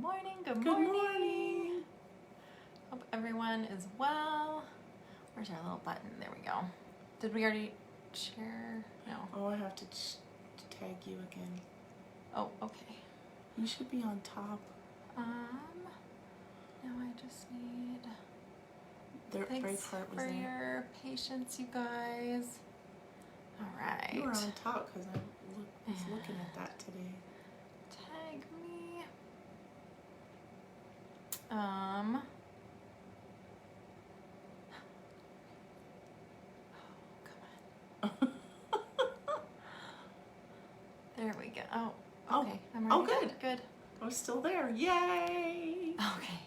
morning. Good morning. Hope everyone is well. Where's our little button? There we go. Did we already share? No. Oh, I have to tag you again. Oh, okay. You should be on top. Now I just need... Thanks for there. your patience, you guys. All right. You were on top because I was looking at that today. Tag me. Oh, come on. There we go. Oh, okay. I'm already good. Good. I was still there. Yay! Okay.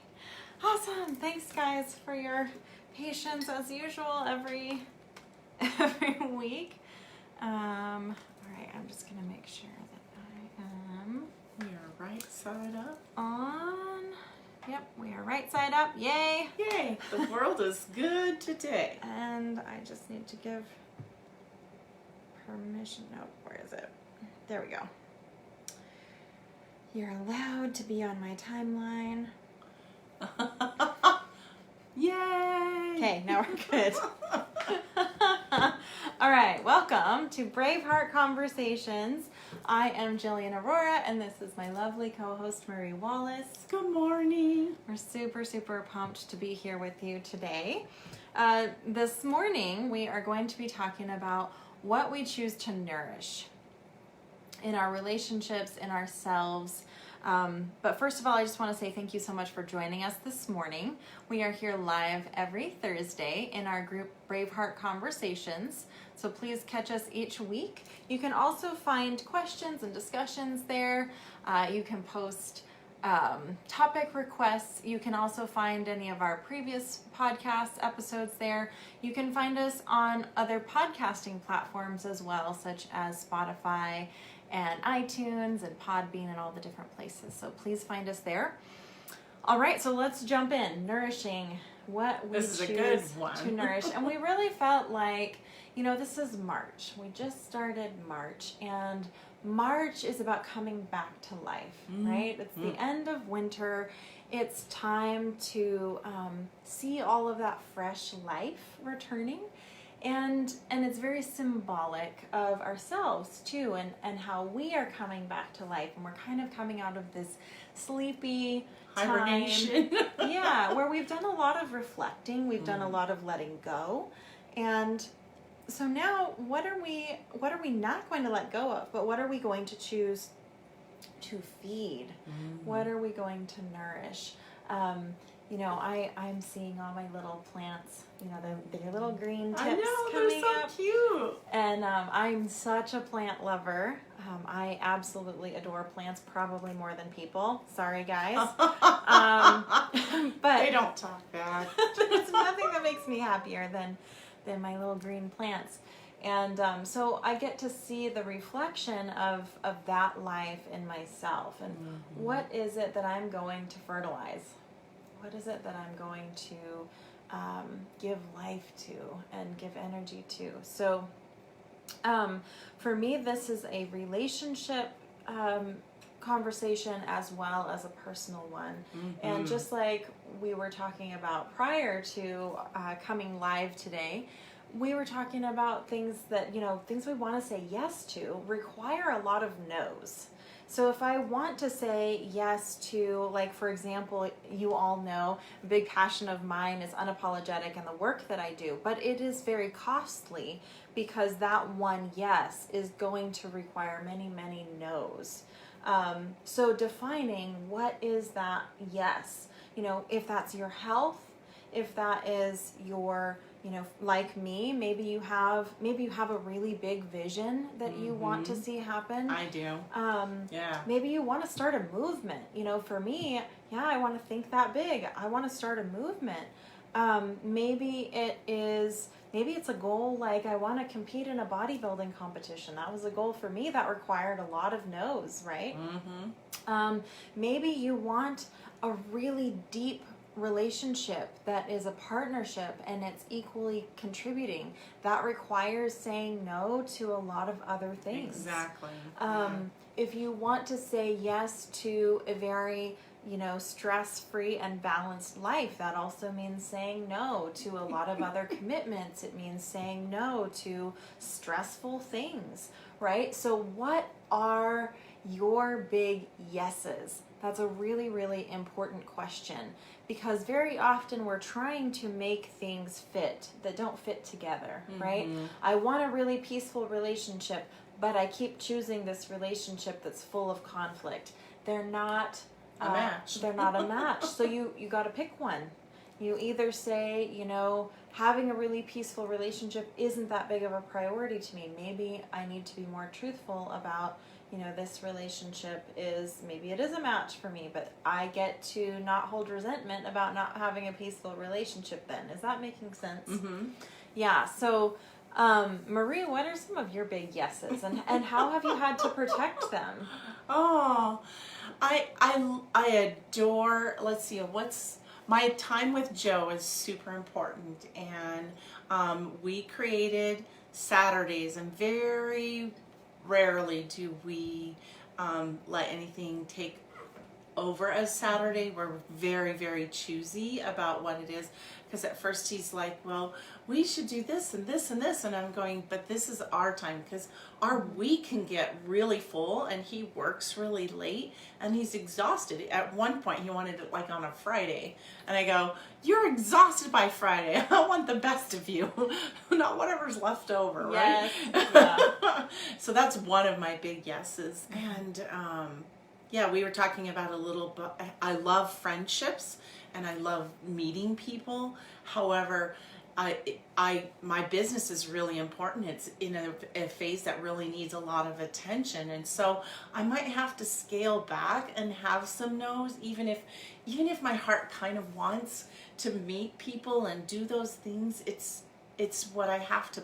Awesome. Thanks, guys, for your patience as usual every week. All right. I'm just gonna make sure that I am. We are right side up. On. Yep, we are right side up. Yay! Yay! The world is good today. And I just need to give permission. No, where is it? There we go. You're allowed to be on my timeline. Yay! Okay, now we're good. All right, welcome to Braveheart Conversations. I am Jillian Aurora, and this is my lovely co-host, Marie Wallace. Good morning. We're super, super pumped to be here with you today. This morning, we are going to be talking about what we choose to nourish in our relationships, in ourselves. But first of all, I just want to say thank you so much for joining us this morning. We are here live every Thursday in our group Braveheart Conversations. So please catch us each week. You can also find questions and discussions there. You can post topic requests. You can also find any of our previous podcast episodes there. You can find us on other podcasting platforms as well, such as Spotify and iTunes and Podbean and all the different places. So please find us there. All right, so let's jump in. Nourishing, what we choose to nourish. And we really felt like, this is March. We just started March, and March is about coming back to life, right? It's the end of winter. It's time to see all of that fresh life returning. And it's very symbolic of ourselves too, and how we are coming back to life, and we're kind of coming out of this sleepy hibernation. Yeah, where we've done a lot of reflecting, we've done a lot of letting go, and so now what are we not going to let go of, but what are we going to choose to feed? What are we going to nourish? I'm seeing all my little plants, their little green tips coming they're so up. Cute. And I'm such a plant lover. I absolutely adore plants, probably more than people. Sorry, guys. But they don't talk back. there's nothing that makes me happier than my little green plants. And so I get to see the reflection of that life in myself. And what is it that I'm going to fertilize? What is it that I'm going to give life to and give energy to? So for me, this is a relationship conversation as well as a personal one. And just like we were talking about prior to coming live today, we were talking about things that, things we want to say yes to require a lot of no's. So if I want to say yes to, like, for example, you all know, a big passion of mine is unapologetic in the work that I do, but it is very costly because that one yes is going to require many, many no's. So defining what is that yes, if that's your health, if that is your, like me, maybe you have a really big vision that you want to see happen. I do. Yeah. Maybe you want to start a movement. For me, I want to think that big. I want to start a movement. Maybe it's a goal like I want to compete in a bodybuilding competition. That was a goal for me that required a lot of no's, right? Maybe you want a really deep relationship that is a partnership and it's equally contributing. That requires saying no to a lot of other things. Exactly. If you want to say yes to a very stress-free and balanced life. That also means saying no to a lot of other commitments. It means saying no to stressful things, right? So what are your big yeses? That's a really, really important question, because very often we're trying to make things fit that don't fit together, right? I want a really peaceful relationship, but I keep choosing this relationship that's full of conflict. They're not a match. They're not a match. So you got to pick one. You either say, having a really peaceful relationship isn't that big of a priority to me. Maybe I need to be more truthful about, this relationship maybe it is a match for me, but I get to not hold resentment about not having a peaceful relationship then. Is that making sense? Mm-hmm. Yeah. So, Marie, what are some of your big yeses, and how have you had to protect them? Oh, I adore, let's see, my time with Joe is super important, and we created Saturdays, and very rarely do we let anything take over a Saturday. We're very, very choosy about what it is, because at first he's like, well, we should do this and this and this, and I'm going, but this is our time, because our week can get really full, and he works really late and he's exhausted. At one point he wanted it like on a Friday, and I go, you're exhausted by Friday. I want the best of you, not whatever's left over, right? Yeah. So that's one of my big yeses. And yeah, we were talking about a little bit. I love friendships and I love meeting people. However, my business is really important. It's in a phase that really needs a lot of attention, and so I might have to scale back and have some no's, even if my heart kind of wants to meet people and do those things. It's what I have to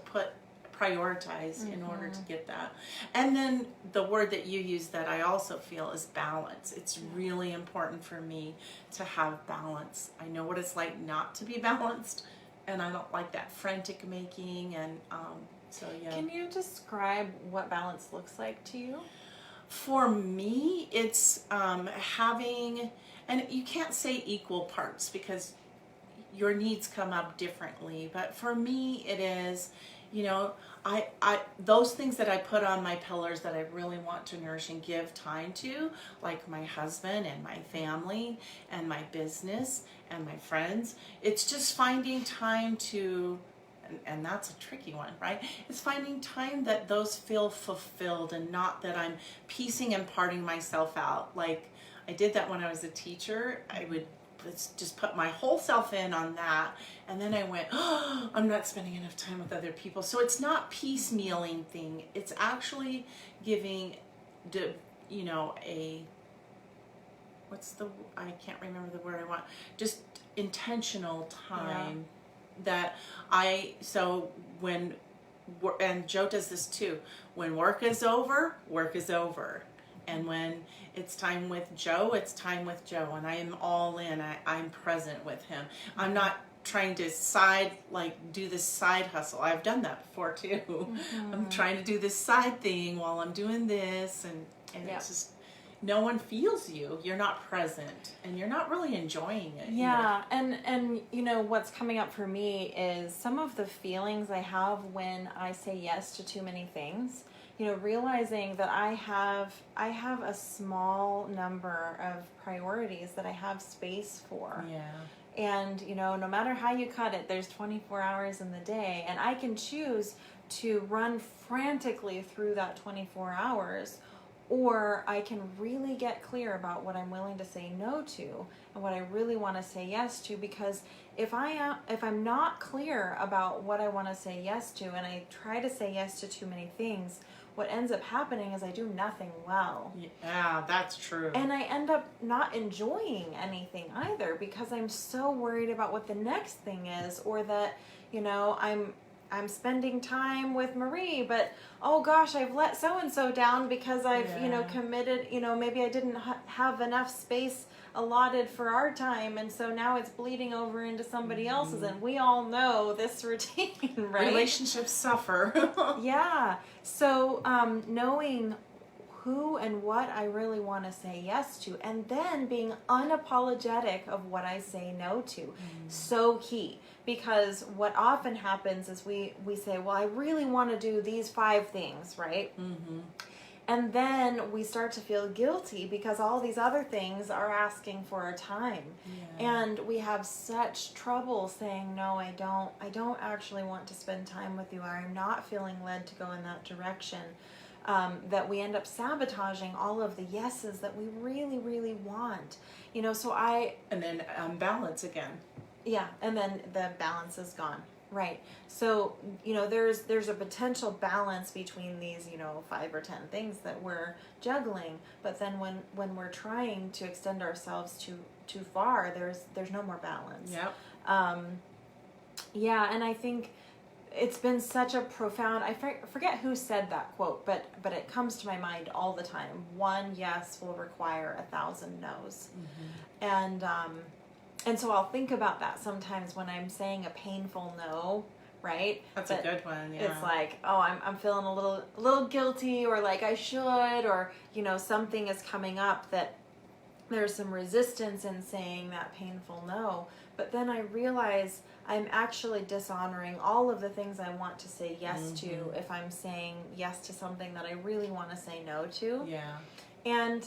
prioritize in order to get that. And then the word that you use that I also feel is balance. It's really important for me to have balance. I know what it's like not to be balanced, and I don't like that frantic making, and so yeah. Can you describe what balance looks like to you? For me, it's having, and you can't say equal parts because your needs come up differently, but for me it is, I those things that I put on my pillars that I really want to nourish and give time to, like my husband and my family and my business and my friends, it's just finding time to, and that's a tricky one, right? It's finding time that those feel fulfilled, and not that I'm piecing and parting myself out. Like I did that when I was a teacher. I would just put my whole self in on that, and then I went, oh, I'm not spending enough time with other people. So it's not piecemealing thing. It's actually giving I can't remember the word I want, just intentional time. That and Joe does this too, when work is over, and when it's time with Joe, it's time with Joe, and I am all in. I'm present with him. I'm not trying to do this side hustle. I've done that before too. I'm trying to do this side thing while I'm doing this, and it's just, no one feels you. You're not present, and you're not really enjoying it. Yeah, and what's coming up for me is some of the feelings I have when I say yes to too many things. Realizing that I have a small number of priorities that I have space for. Yeah. And, no matter how you cut it, there's 24 hours in the day, and I can choose to run frantically through that 24 hours, or I can really get clear about what I'm willing to say no to and what I really want to say yes to. Because if I'm not clear about what I want to say yes to, and I try to say yes to too many things, what ends up happening is I do nothing well. Yeah, that's true. And I end up not enjoying anything either, because I'm so worried about what the next thing is, or that, I'm spending time with Marie, but oh gosh, I've let so-and-so down because I've, committed, maybe I didn't have enough space allotted for our time, and so now it's bleeding over into somebody else's, and we all know this routine, right? Relationships suffer. Yeah. So knowing who and what I really want to say yes to, and then being unapologetic of what I say no to. So key, because what often happens is we say, well, I really want to do these 5 things, right? And then we start to feel guilty because all these other things are asking for our time. And we have such trouble saying, no, I don't actually want to spend time with you, or I'm not feeling led to go in that direction, that we end up sabotaging all of the yeses that we really, really want. So And then balance again. Yeah, and then the balance is gone. Right. So, there's a potential balance between these, 5 or 10 things that we're juggling. But then when we're trying to extend ourselves too far, there's no more balance. Yep. Yeah, and I think it's been such a profound, I forget who said that quote, but it comes to my mind all the time. 1 yes will require 1,000 no's. And so I'll think about that sometimes when I'm saying a painful no, right? That's a good one. Yeah. It's like, oh, I'm feeling a little guilty, or like I should, or something is coming up that there's some resistance in saying that painful no. But then I realize I'm actually dishonoring all of the things I want to say yes to if I'm saying yes to something that I really want to say no to. Yeah. And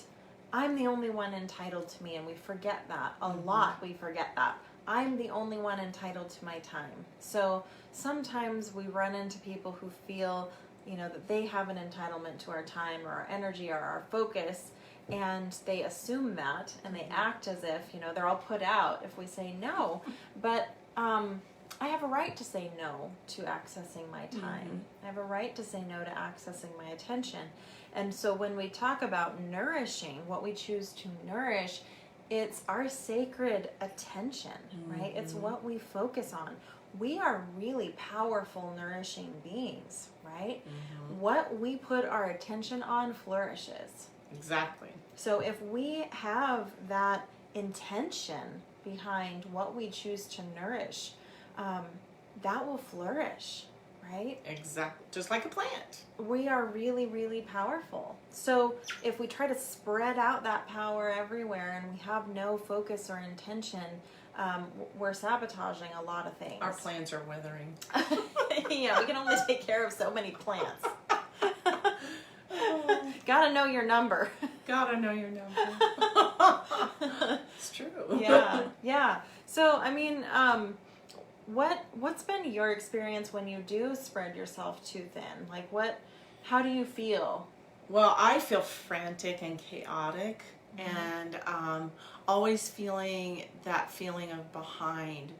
I'm the only one entitled to me, and we forget that a lot. We forget that. I'm the only one entitled to my time. So sometimes we run into people who feel, that they have an entitlement to our time or our energy or our focus, and they assume that, and they act as if, they're all put out if we say no. But I have a right to say no to accessing my time. I have a right to say no to accessing my attention. And so when we talk about nourishing, what we choose to nourish, it's our sacred attention, right? It's what we focus on. We are really powerful, nourishing beings, right? What we put our attention on flourishes. Exactly. So if we have that intention behind what we choose to nourish, that will flourish, right? Exactly. Just like a plant. We are really, really powerful. So if we try to spread out that power everywhere and we have no focus or intention, we're sabotaging a lot of things. Our plants are withering. Yeah, we can only take care of so many plants. Gotta know your number. Gotta know your number. It's true. Yeah. So, I mean, what's been your experience when you do spread yourself too thin? Like, how do you feel? Well, I feel frantic and chaotic, and always feeling that feeling of behind.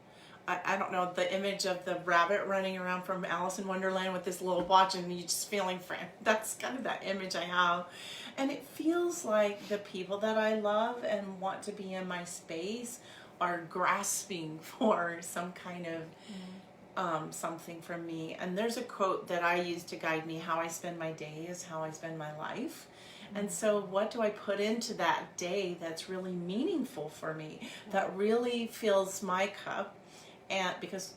I don't know, the image of the rabbit running around from Alice in Wonderland with this little watch, and you just feeling frantic. That's kind of that image I have. And it feels like the people that I love and want to be in my space are grasping for some kind of something from me. And there's a quote that I use to guide me. How I spend my day is how I spend my life. And so what do I put into that day that's really meaningful for me, that really fills my cup? And because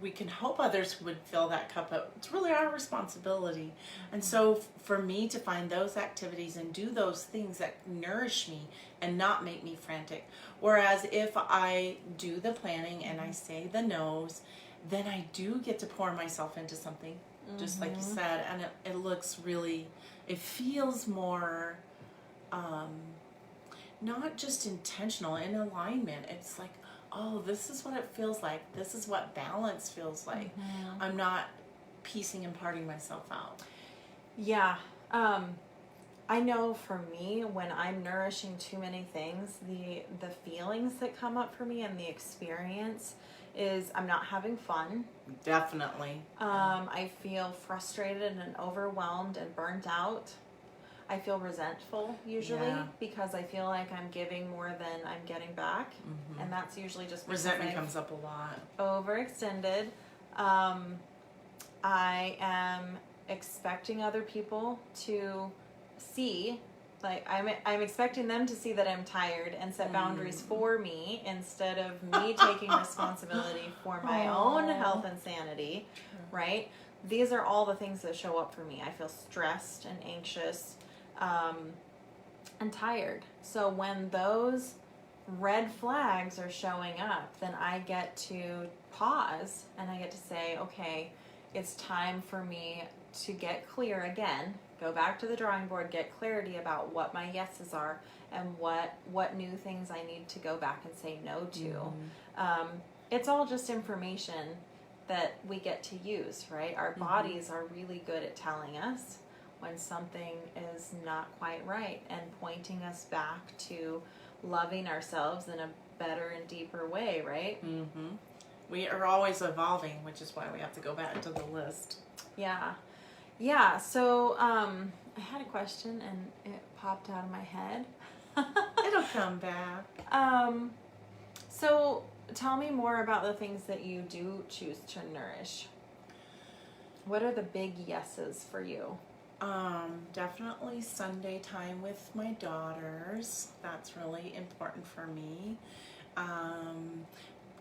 we can hope others would fill that cup up, it's really our responsibility. And so for me to find those activities and do those things that nourish me and not make me frantic. Whereas if I do the planning and I say the no's, then I do get to pour myself into something, just like you said, and it looks really, it feels more, not just intentional, in alignment. It's like, oh, this is what it feels like. This is what balance feels like. I'm not piecing and parting myself out. Yeah. I know for me, when I'm nourishing too many things, the feelings that come up for me and the experience is I'm not having fun. Definitely. I feel frustrated and overwhelmed and burnt out. I feel resentful usually because I feel like I'm giving more than I'm getting back. And that's usually just because resentment comes up a lot. Overextended. I am expecting other people to see, like I'm expecting them to see that I'm tired and set boundaries for me instead of me taking responsibility for my own health and sanity, right? These are all the things that show up for me. I feel stressed and anxious. and tired. So when those red flags are showing up, then I get to pause and I get to say, okay, it's time for me to get clear again, go back to the drawing board, get clarity about what my yeses are and what new things I need to go back and say no to. It's all just information that we get to use, right? Our bodies are really good at telling us when something is not quite right and pointing us back to loving ourselves in a better and deeper way, right? We are always evolving, which is why we have to go back to the list. Yeah, so I had a question and it popped out of my head. It'll come back. So tell me more about the things that you do choose to nourish. What are the big yeses for you? Definitely Sunday time with my daughters. That's really important for me.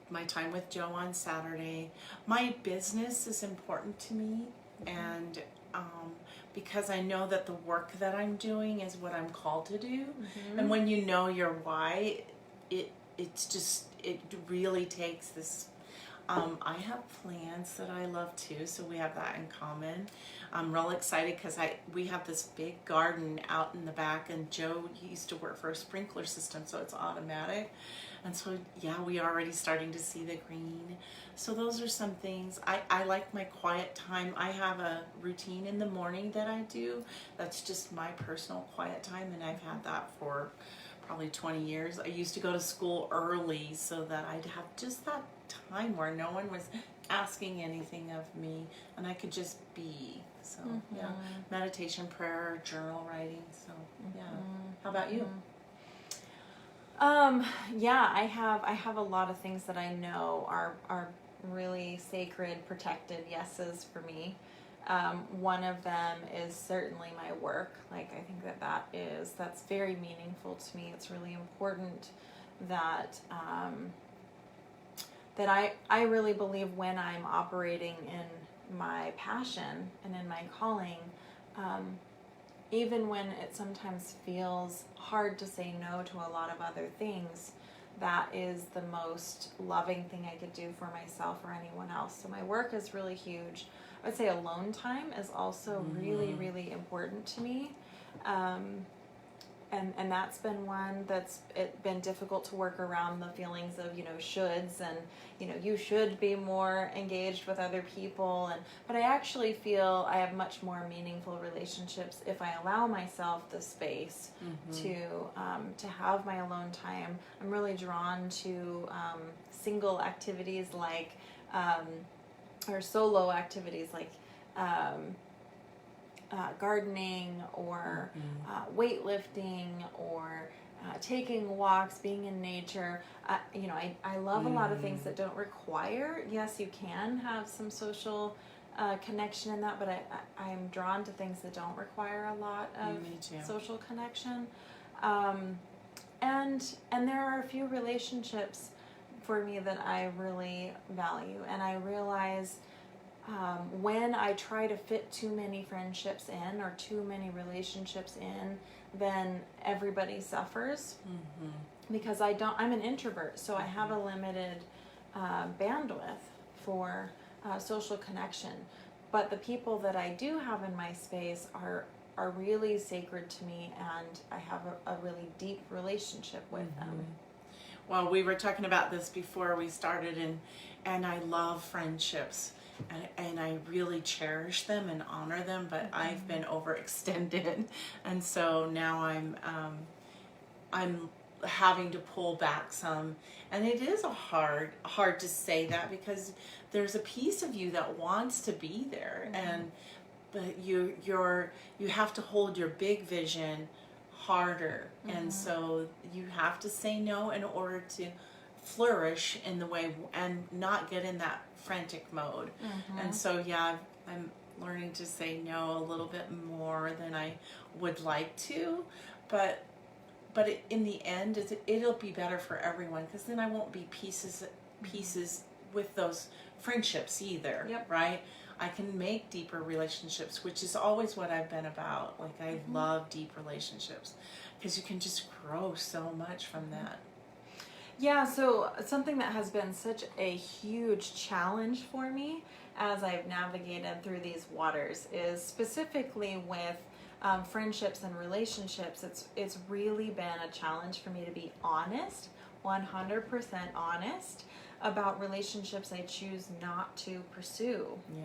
My time with Joe on Saturday. My business is important to me, and because I know that the work that I'm doing is what I'm called to do. And when you know your why, it really takes this. I have plants that I love too, so we have that in common. I'm real excited because we have this big garden out in the back, and Joe used to work for a sprinkler system, so it's automatic. And so, yeah, we are already starting to see the green. So those are some things. I like my quiet time. I have a routine in the morning that I do. That's just my personal quiet time, and I've had that for probably 20 years. I used to go to school early so that I'd have just that time where no one was asking anything of me and I could just be. So yeah, meditation, prayer, journal writing. So yeah. How about you? Yeah, I have a lot of things that I know are really sacred, protected yeses for me. One of them is certainly my work. Like, I think that's very meaningful to me. It's really important that I really believe when I'm operating in my passion and in my calling, even when it sometimes feels hard to say no to a lot of other things, that is the most loving thing I could do for myself or anyone else. So my work is really huge. I would say alone time is also really, really important to me. And that's been one that's been difficult to work around, the feelings of, shoulds and, you should be more engaged with other people. But I actually feel I have much more meaningful relationships if I allow myself the space to have my alone time. I'm really drawn to single activities like, or solo activities like, gardening or weightlifting or taking walks, being in nature. I love a lot of things that don't require, yes, you can have some social connection in that, but I'm drawn to things that don't require a lot of social connection. And there are a few relationships for me that I really value, and I realize when I try to fit too many friendships in or too many relationships in, then everybody suffers because I'm an introvert, so I have a limited bandwidth for social connection. But the people that I do have in my space are really sacred to me, and I have a really deep relationship with them. Well, we were talking about this before we started, and I love friendships. And I really cherish them and honor them, but I've been overextended, and so now I'm having to pull back some, and it is hard to say that because there's a piece of you that wants to be there, but you have to hold your big vision harder, and so you have to say no in order to flourish in the way and not get in that frantic mode. And so I'm learning to say no a little bit more than I would like to, but in the end it'll be better for everyone, because then I won't be pieces with those friendships either. Right? I can make deeper relationships, which is always what I've been about. Like, I love deep relationships because you can just grow so much from that. Yeah, so something that has been such a huge challenge for me as I've navigated through these waters is specifically with friendships and relationships. It's really been a challenge for me to be honest, 100% honest about relationships I choose not to pursue. Yeah.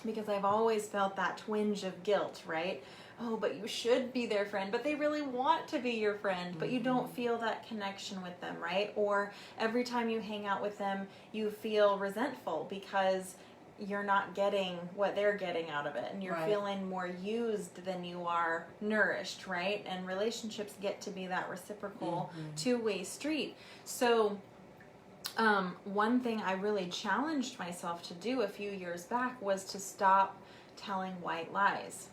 Because I've always felt that twinge of guilt, right? Oh, but you should be their friend, but they really want to be your friend, but you don't feel that connection with them, right? Or every time you hang out with them, you feel resentful because you're not getting what they're getting out of it, and you're feeling more used than you are nourished, right? And relationships get to be that reciprocal two-way street. So one thing I really challenged myself to do a few years back was to stop telling white lies,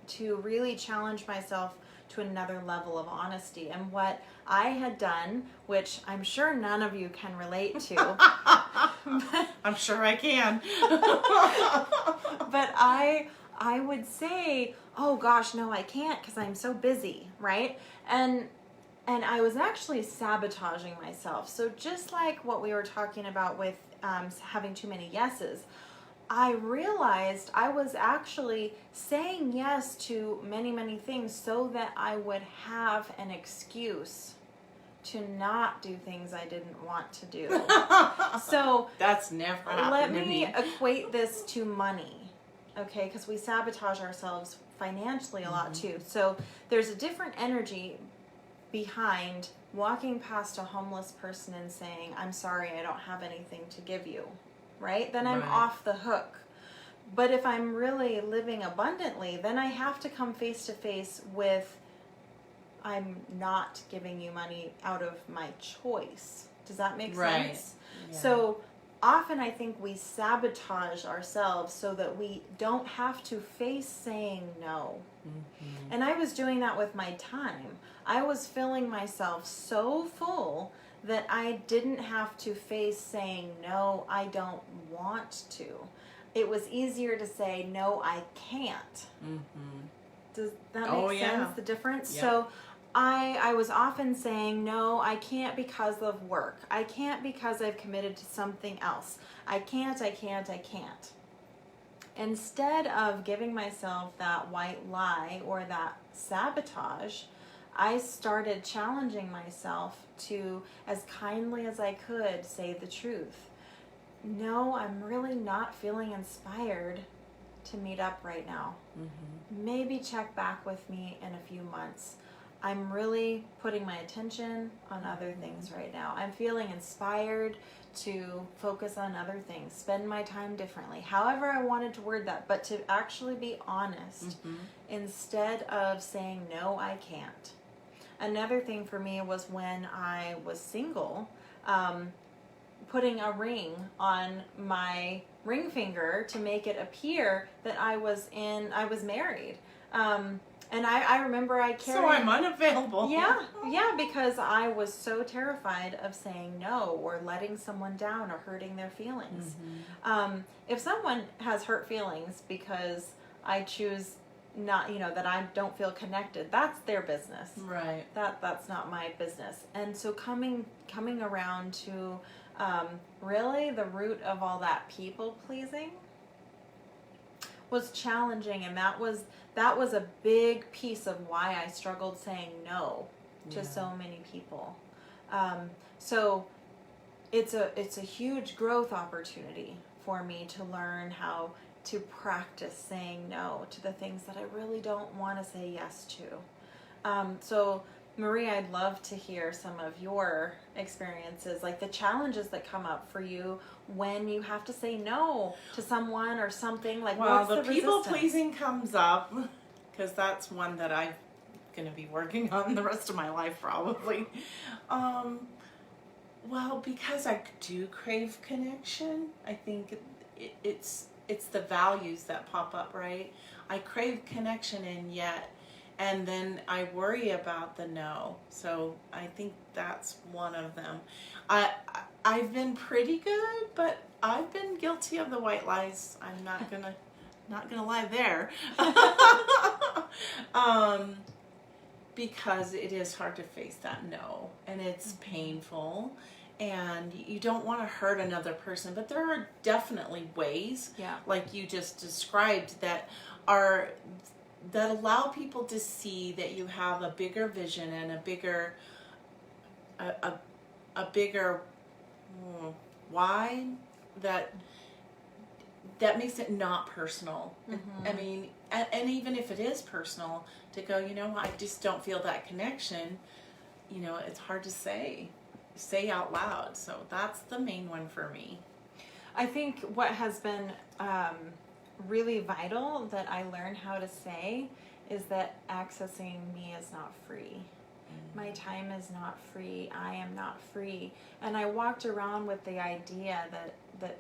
to really challenge myself to another level of honesty. And what I had done, which I'm sure none of you can relate to, I'm sure I can. but I would say, oh gosh, no, I can't because I'm so busy, right? And I was actually sabotaging myself. So just like what we were talking about with having too many yeses, I realized I was actually saying yes to many, many things so that I would have an excuse to not do things I didn't want to do. So that's never happened let to me me. equate this to money, okay? Because we sabotage ourselves financially a lot too. So there's a different energy behind walking past a homeless person and saying, I'm sorry, I don't have anything to give you, right? Then I'm off the hook. But if I'm really living abundantly, then I have to come face to face with, I'm not giving you money out of my choice. Does that make sense? Yeah. So often I think we sabotage ourselves so that we don't have to face saying no. And I was doing that with my time. I was filling myself so full that I didn't have to face saying, no, I don't want to. It was easier to say, no, I can't. Does that make sense, the difference? Yeah. So I was often saying, no, I can't because of work. I can't because I've committed to something else. I can't. Instead of giving myself that white lie or that sabotage, I started challenging myself to, as kindly as I could, say the truth. No, I'm really not feeling inspired to meet up right now. Maybe check back with me in a few months. I'm really putting my attention on other things right now. I'm feeling inspired to focus on other things, spend my time differently, however I wanted to word that, but to actually be honest instead of saying, no, I can't. Another thing for me was when I was single, putting a ring on my ring finger to make it appear that I was married. And I remember I carried... So I'm unavailable. Yeah, because I was so terrified of saying no or letting someone down or hurting their feelings. If someone has hurt feelings because I choose not, that I don't feel connected, that's their business. Right. That's not my business. And so coming around to really the root of all that people pleasing was challenging, and that was a big piece of why I struggled saying no to so many people. So it's a huge growth opportunity for me to learn how to practice saying no to the things that I really don't want to say yes to. So Marie, I'd love to hear some of your experiences, like the challenges that come up for you when you have to say no to someone or something. Like, well, what's the people resistance? pleasing comes up because that's one that I'm going to be working on the rest of my life probably. Well, because I do crave connection, I think it's the values that pop up, right? I crave connection, and yet and then I worry about the no. So I think that's one of them. I've been pretty good, but I've been guilty of the white lies. I'm not gonna lie there. Because it is hard to face that no, and it's painful, and you don't want to hurt another person, but there are definitely ways, like you just described, that allow people to see that you have a bigger vision and a bigger why, that makes it not personal. I mean, and even if it is personal, to go, you know, I just don't feel that connection, you know, it's hard to say out loud. So that's the main one for me. I think what has been really vital that I learned how to say is that accessing me is not free. My time is not free. I am not free. And I walked around with the idea that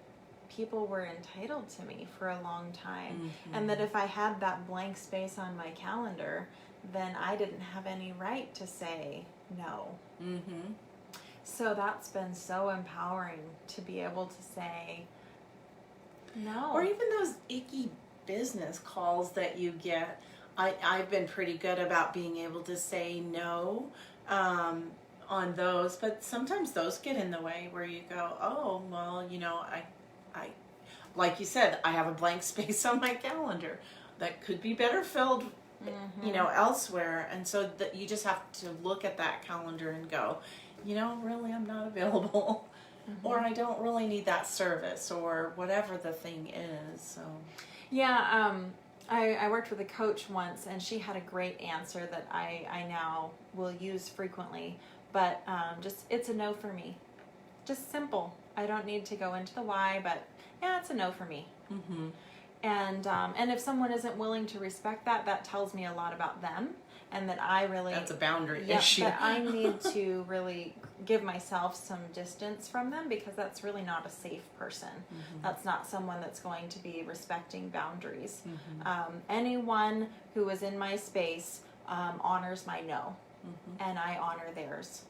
people were entitled to me for a long time, and that if I had that blank space on my calendar, then I didn't have any right to say no. So that's been so empowering to be able to say no. Or even those icky business calls that you get. I've been pretty good about being able to say no on those, but sometimes those get in the way where you go, oh, well, you know, I like you said, I have a blank space on my calendar that could be better filled, you know, elsewhere. And so that you just have to look at that calendar and go, you know, really, I'm not available, or I don't really need that service, or whatever the thing is. So, yeah, I worked with a coach once, and she had a great answer that I now will use frequently. But just, it's a no for me. Just simple. I don't need to go into the why, but yeah, it's a no for me. And if someone isn't willing to respect that, that tells me a lot about them, and that I really... That's a boundary issue. That I need to really give myself some distance from them, because that's really not a safe person. That's not someone that's going to be respecting boundaries. Anyone who is in my space honors my no, and I honor theirs.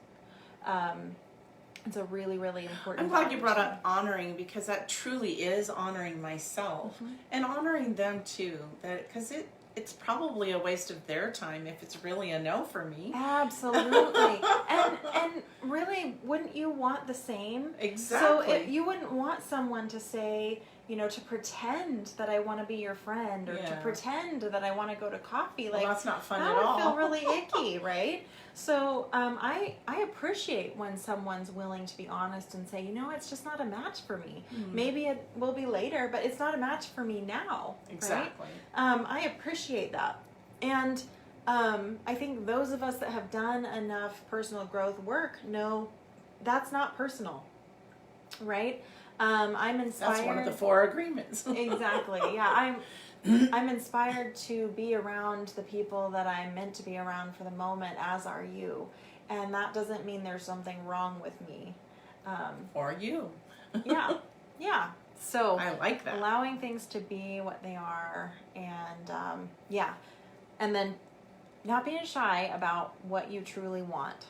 It's a really, really important... I'm glad you brought up honoring, because that truly is honoring myself and honoring them too. Because it's probably a waste of their time if it's really a no for me. Absolutely. and really, wouldn't you want the same? Exactly. So you wouldn't want someone to say, you know, to pretend that I want to be your friend, or to pretend that I want to go to coffee. Like, well, that's not fun that at all. would feel really icky, right? So I appreciate when someone's willing to be honest and say, you know, it's just not a match for me. Maybe it will be later, but it's not a match for me now. Exactly. Right? I appreciate that. And I think those of us that have done enough personal growth work know that's not personal, right? I'm inspired. That's one of the 4 agreements. Exactly. Yeah, I'm inspired to be around the people that I'm meant to be around for the moment, as are you. And that doesn't mean there's something wrong with me. Or you. Yeah. So I like that. Allowing things to be what they are, and and then not being shy about what you truly want.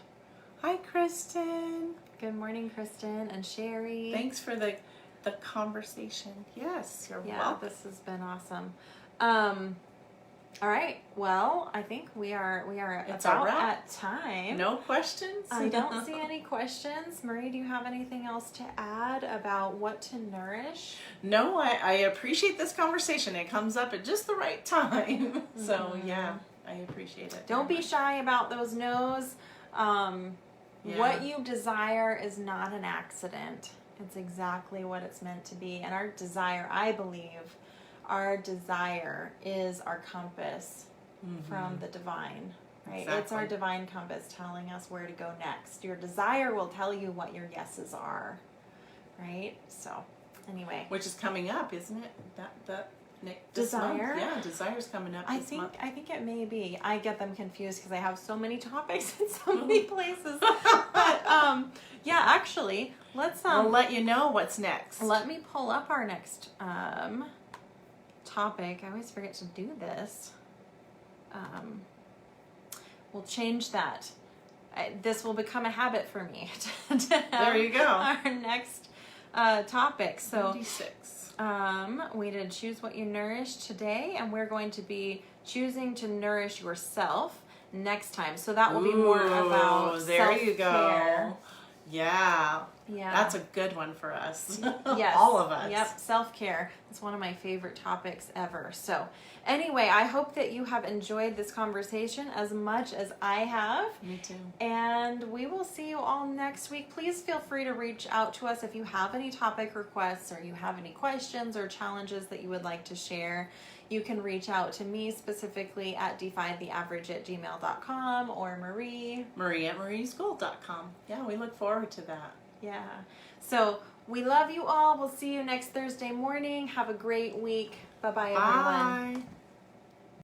Hi, Kristen. Good morning, Kristen and Sherry. Thanks for the conversation. Yes, you're welcome. This has been awesome. All right. Well, I think we are It's about a wrap. at time. No questions? I don't see any questions. Marie, do you have anything else to add about what to nourish? No, I appreciate this conversation. It comes up at just the right time. So, yeah, I appreciate it. Don't be shy about those no's. What you desire is not an accident. It's exactly what it's meant to be. And our desire, I believe, our desire is our compass from the divine, right? Exactly. It's our divine compass telling us where to go next. Your desire will tell you what your yeses are, right? So, anyway. Which is coming up, isn't it? This Desire? month? Yeah, Desire's coming up this month. I think it may be. I get them confused because I have so many topics in so many places. But yeah, actually, let's I'll let you know what's next. Let me pull up our next topic. I always forget to do this. we'll change that. This will become a habit for me to have There you go. our next topic. So 96. we did choose what you nourish today, and we're going to be choosing to nourish yourself next time. So that will be more about there you self-care. go. Yeah. Yeah. That's a good one for us. Yes. All of us. Yep. Self-care. It's one of my favorite topics ever. So anyway, I hope that you have enjoyed this conversation as much as I have. Me too. And we will see you all next week. Please feel free to reach out to us if you have any topic requests or you have any questions or challenges that you would like to share. You can reach out to me specifically at defytheaverage@gmail.com or Marie. Marie@marieschool.com. Yeah, we look forward to that. Yeah. So we love you all. We'll see you next Thursday morning. Have a great week. Bye-bye, everyone. Bye.